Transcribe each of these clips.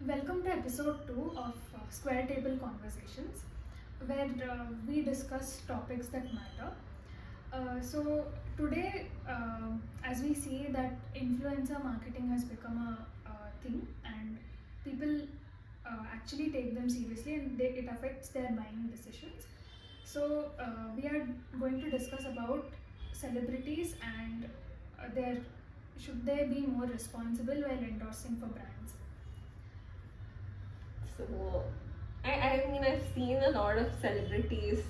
Welcome to episode 2 of Square Table Conversations, where we discuss topics that matter. So, today, as we see that influencer marketing has become a thing, and people actually take them seriously, and it affects their buying decisions. So, we are going to discuss about celebrities and their should they be more responsible while endorsing for brands. So, I mean, I've seen a lot of celebrities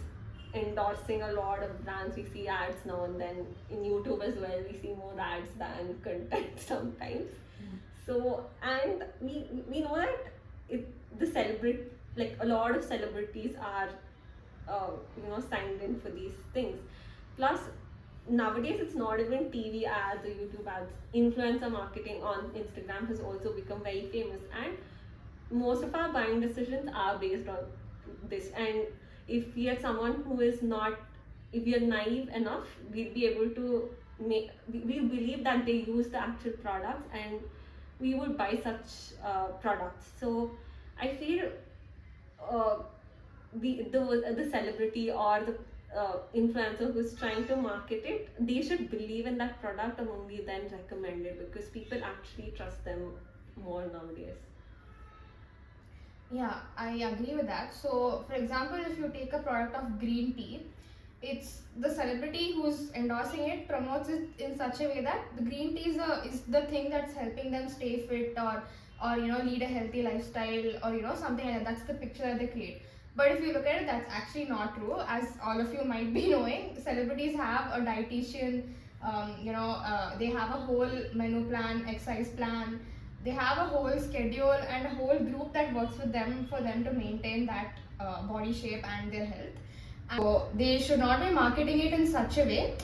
endorsing a lot of brands. We see ads now and then in YouTube as well. We see more ads than content sometimes. So, and we know that like a lot of celebrities are, signed in for these things. Plus, nowadays it's not even TV ads or YouTube ads. Influencer marketing on Instagram has also become very famous, and most of our buying decisions are based on this. And if we are someone who is not, if we are naive enough, we'll be able to we believe that they use the actual products, and we would buy such products. So I feel uh, the celebrity or the influencer who's trying to market it, they should believe in that product and only then recommend it, because people actually trust them more nowadays. Yeah, I agree with that. So, for example, if you take a product of green tea, it's the celebrity who's endorsing it promotes it in such a way that the green tea is the thing that's helping them stay fit or lead a healthy lifestyle or something like that. That's the picture that they create. But if you look at it, that's actually not true. As all of you might be knowing, celebrities have a dietitian. They have a whole menu plan, exercise plan. They have a whole schedule and a whole group that works with them for them to maintain that body shape and their health. And so they should not be marketing it in such a way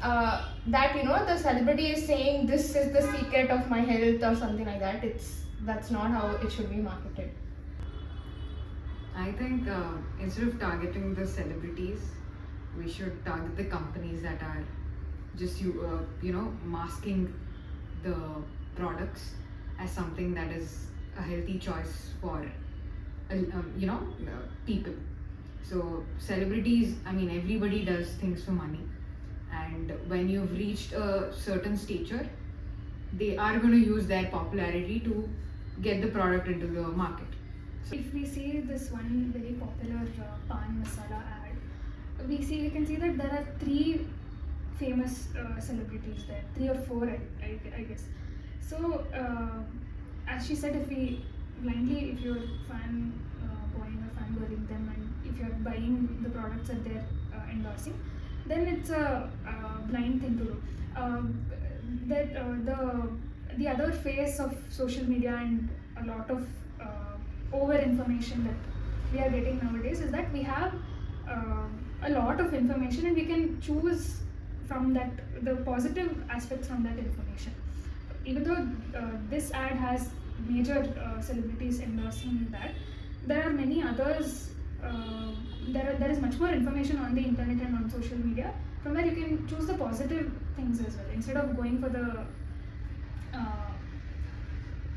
that the celebrity is saying this is the secret of my health or something like that. That's not how it should be marketed. I think instead of targeting the celebrities, we should target the companies that are just masking the products as something that is a healthy choice for people. So celebrities, I mean, everybody does things for money, and when you've reached a certain stature, they are going to use their popularity to get the product into the market. So if we see this one very popular pan masala ad, we can see that there are three famous celebrities there, three or four, I guess. So as she said, if you're fan boying or fangirling them, and if you're buying the products that they're endorsing, then it's a blind thing to do. The other face of social media and a lot of over information that we are getting nowadays is that we have a lot of information, and we can choose from that the positive aspects from that information. Even though this ad has major celebrities endorsing that, there are many others. There is much more information on the internet and on social media from where you can choose the positive things as well, instead of going for the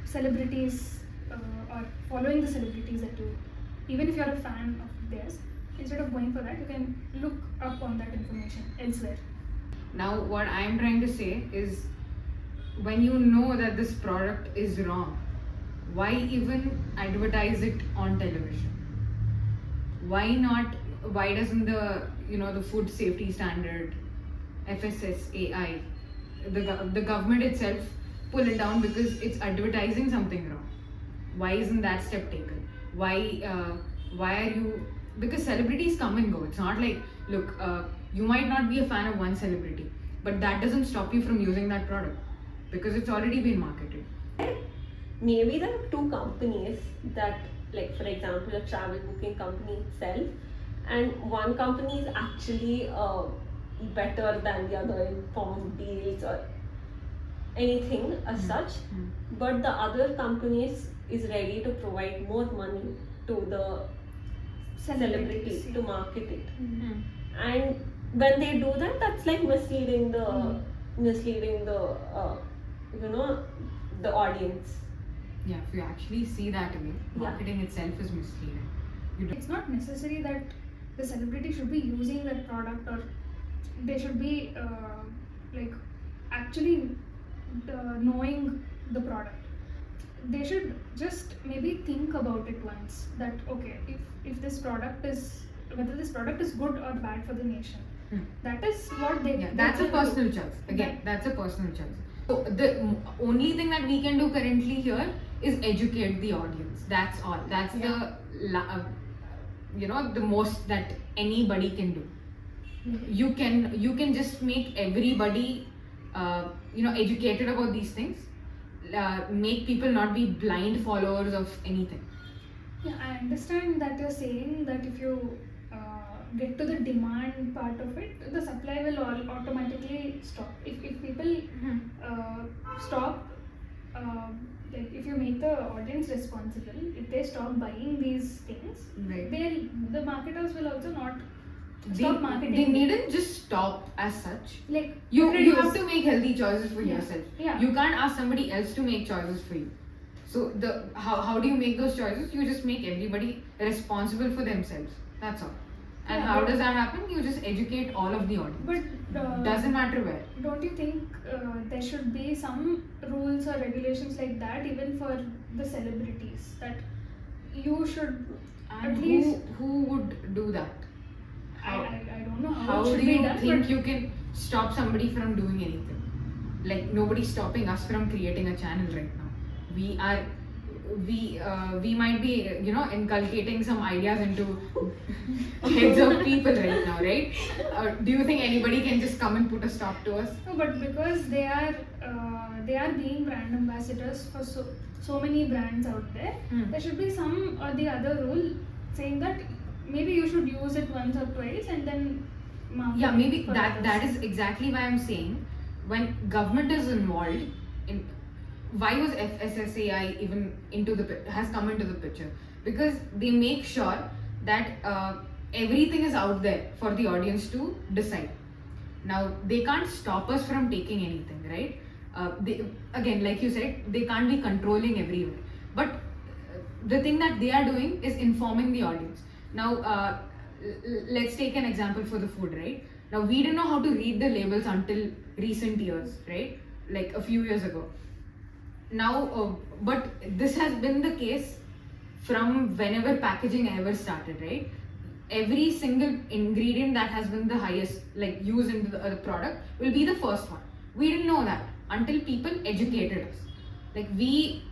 celebrities or following the celebrities that you, even if you're a fan of theirs, instead of going for that, you can look up on that information elsewhere. Now, what I'm trying to say is, when you know that this product is wrong, why even advertise it on television? Why doesn't the food safety standard, FSSAI, the government itself pull it down because it's advertising something wrong? Why isn't that step taken? Why are you, because celebrities come and go. It's not like, look, you might not be a fan of one celebrity, but that doesn't stop you from using that product because it's already been marketed. Maybe there are two companies that, like for example, a travel booking company itself, and one company is actually better than the other in form of deals or anything as such, but the other company is ready to provide more money to the celebrity to market it. And when they do that, that's like misleading the the audience. Yeah, if you actually see that way, Yeah. marketing itself is misleading. You don't. It's not necessary that the celebrity should be using that product, or they should be like actually knowing the product. They should just maybe think about it once, that okay, if this product is, whether this product is good or bad for the nation. Hmm. That is what they. Yeah, they that's a can do. personal choice. Again, that's a personal choice. So the only thing that we can do currently here is educate the audience. That's all. That's Yeah. the most that anybody can do. You can just make everybody educated about these things. Make people not be blind followers of anything. Yeah, I understand that you're saying that if you get to the demand part of it, the supply will all automatically stop. If people stop, like if you make the audience responsible, if they stop buying these things, Right. the marketers will also not They, stop marketing. they needn't just stop as such. like You reduce. have to make healthy choices for Yeah. yourself. Yeah. You can't ask somebody else to make choices for you. So how do you make those choices? You just make everybody responsible for themselves. That's all. And Yeah, how but- does that happen? You just educate all of the audience. But Doesn't matter where. don't you think there should be some rules or regulations like that even for the celebrities, that you should And at least who would do that? I don't know How it do should be you done, think but you can stop somebody from doing anything? Like nobody's stopping us from creating a channel right now. We might be inculcating some ideas into heads of people right now, right? Do you think anybody can just come and put a stop to us? no, but because they are being brand ambassadors for so many brands out there, Hmm. there should be some or the other rule saying that maybe you should use it once or twice and then market Yeah, it maybe for that others. is exactly why I'm saying when government is involved in, why was FSSAI even has come into the picture? Because they make sure that everything is out there for the audience to decide. Now they can't stop us from taking anything, right? Again, like you said, they can't be controlling everywhere. But the thing that they are doing is informing the audience. Now, let's take an example for the food, right? Now, we didn't know how to read the labels until recent years, right? Like a few years ago. Now, but this has been the case from whenever packaging ever started, right? Every single ingredient that has been the highest, like used into the product, will be the first one. We didn't know that until people educated us. Like we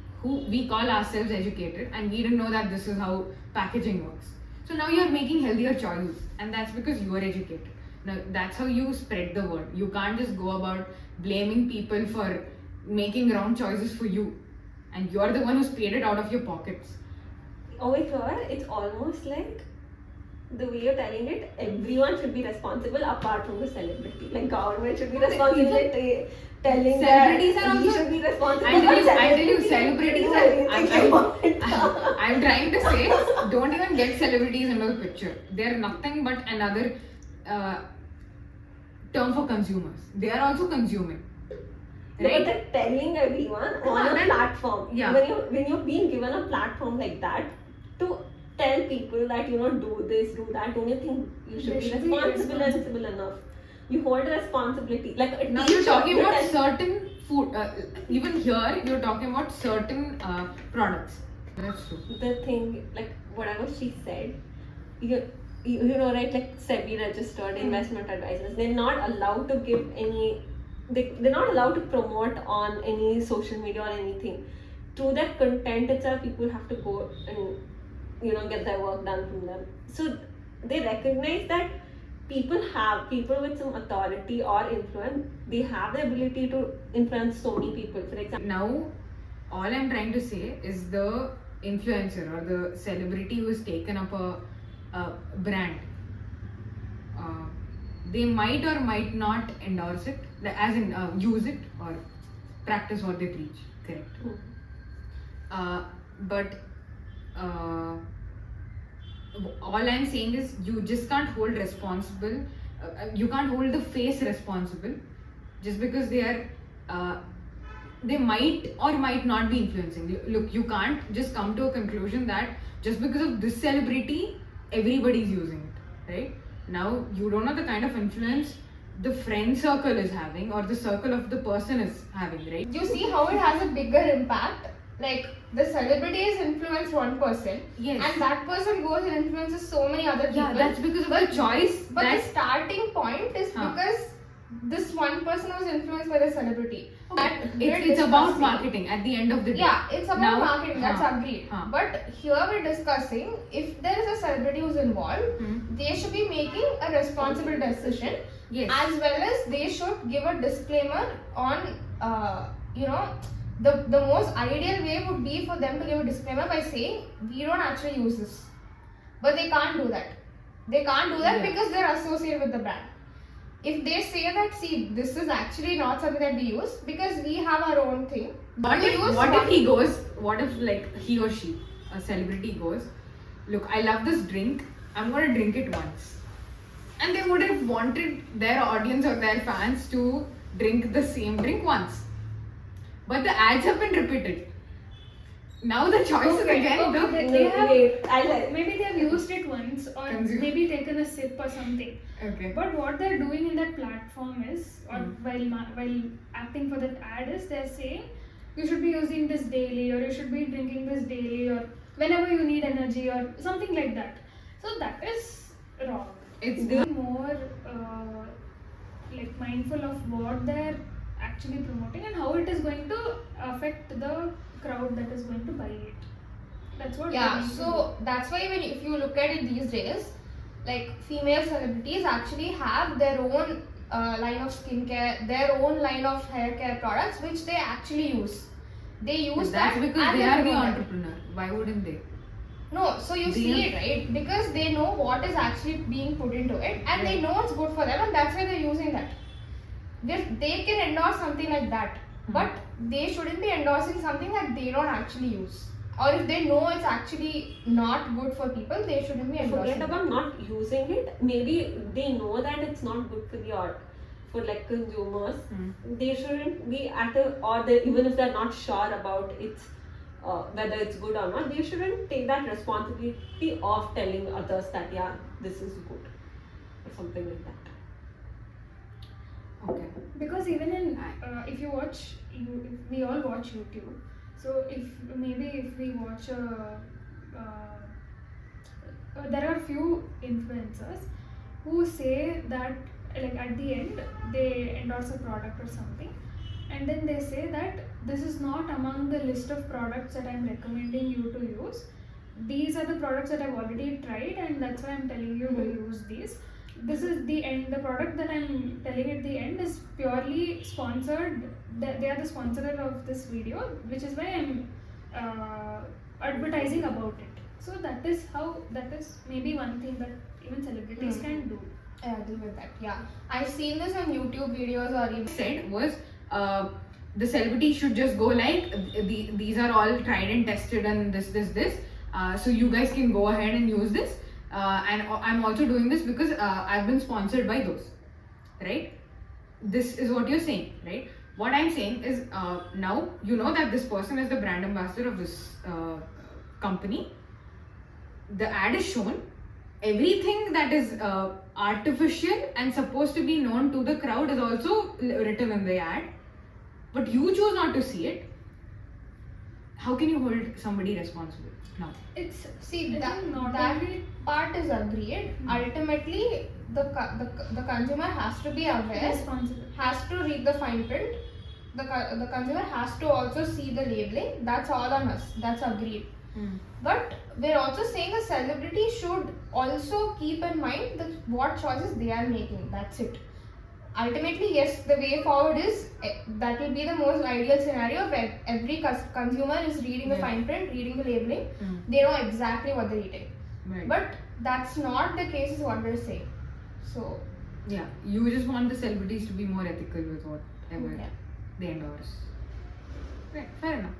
call ourselves educated, and we didn't know that this is how packaging works. So now you're making healthier choices, and that's because you are educated. Now that's how you spread the word. You can't just go about blaming people for making wrong choices for you, and you're the one who's paid it out of your pockets. Over here, it's almost like the way you're telling it, everyone should be responsible apart from the celebrity. Like government should be responsible telling Celebrities that are we also- should be responsible. I tell but you, celebrities are. I'm trying to say, don't even get celebrities into the picture. They're nothing but another term for consumers. They are also consuming, But right? they're telling everyone on a then- platform. yeah. When you're being given a platform like that to tell people that do this, do that, don't you think you should They be should be responsible enough? You hold a responsibility. Like a Now teacher, you're talking you're about tell- certain food. Even here, you're talking about certain products. That's true. the thing, like whatever she said, you know, right? Like SEBI registered investment advisors, they're not allowed to give any. They're not allowed to promote on any social media or anything. Through that content itself, people have to go and get their work done from them. So they recognize that people with some authority or influence. They have the ability to influence so many people. For example, Now, all I'm trying to say is the influencer or the celebrity who has taken up a brand, they might or might not endorse it, as in use it or practice what they preach, correct? But all I'm saying is you just can't hold responsible, you can't hold the face responsible just because they are they might or might not be influencing. Look, you can't just come to a conclusion that just because of this celebrity, everybody's using it, right? Now, you don't know the kind of influence the friend circle is having or the circle of the person is having, right? You see how it has a bigger impact? Like, the celebrities influence one person, Yes. and that person goes and influences so many other people. Yeah, that's because of the choice But that the starting point is Huh. because this one person was influenced by the celebrity. That we're it's about discussing. marketing at the end of the day. Yeah, it's about Now- marketing, that's Huh. agreed. Huh. But here we're discussing if there is a celebrity who's involved, Hmm. they should be making a responsible decision, Yes. as well as they should give a disclaimer on, the most ideal way would be for them to give a disclaimer by saying, we don't actually use this. But they can't do that. They can't do that Yeah. because they're associated with the brand. If they say that, see, this is actually not something that we use because we have our own thing. What We if, use what if one- he goes, what if like he or she, a celebrity goes, look, I love this drink, I'm gonna drink it once. And they would have wanted their audience or their fans to drink the same drink once. But the ads have been repeated. Now the choice is again okay, the... they have, I'll maybe they have used it once or Consume. maybe taken a sip or something. Okay. But what they're doing in that platform is, or Hmm. while acting for that ad is, they're saying you should be using this daily, or you should be drinking this daily, or whenever you need energy, or something like that. So that is wrong. It's Be more like mindful of what they're actually promoting and how it is going to affect the crowd that is going to buy it. That's what. Yeah, they need to so that's why when if you look at it these days, like female celebrities actually have their own line of skincare, their own line of hair care products which they actually use. They use that's that because and they are the promote it. entrepreneur. Why wouldn't they? No, so you They see are- it, right? Because they know what is actually being put into it and they Right. know it's good for them and that's why they're using that. They can endorse something like that, but they shouldn't be endorsing something that they don't actually use. Or if they know it's actually not good for people, they shouldn't be endorsing forget it. about not using it. Maybe they know that it's not good for the for like consumers. They shouldn't be even if they're not sure about its whether it's good or not. They shouldn't take that responsibility of telling others that this is good or something like that. Okay. Because even in if you watch if we all watch YouTube, so if we watch there are few influencers who say that like at the end they endorse a product or something, and then they say that this is not among the list of products that I'm recommending you to use. These are the products that I've already tried and that's why I'm telling you to use these. This is the end. The product that I'm telling at the end is purely sponsored. They are the sponsor of this video, which is why I'm advertising about it. So that is maybe one thing that even celebrities can do. I agree with that. Yeah, I've seen this on YouTube videos or even. Said was the celebrity should just go like these are all tried and tested and this so you guys can go ahead and use this and I'm also doing this because I've been sponsored by those, right? This is what you're saying, right? What I'm saying is now you know that this person is the brand ambassador of this company. The ad is shown. Everything that is artificial and supposed to be known to the crowd is also written in the ad, but you choose not to see it. How can you hold somebody responsible now? It's See I that think not that only part is agreed. Ultimately, the consumer has to be aware, responsible. has to read the fine print. The consumer has to also see the labeling. That's all on us. That's agreed. But we're also saying a celebrity should also keep in mind what choices they are making. That's it. Ultimately, yes, the way forward is that will be the most ideal scenario where every consumer is reading the Yeah. fine print, reading the labeling. They know exactly what they're eating. Right. But that's not the case, is what we're saying. So, Yeah, you just want the celebrities to be more ethical with whatever yeah. they endorse. Right, fair enough.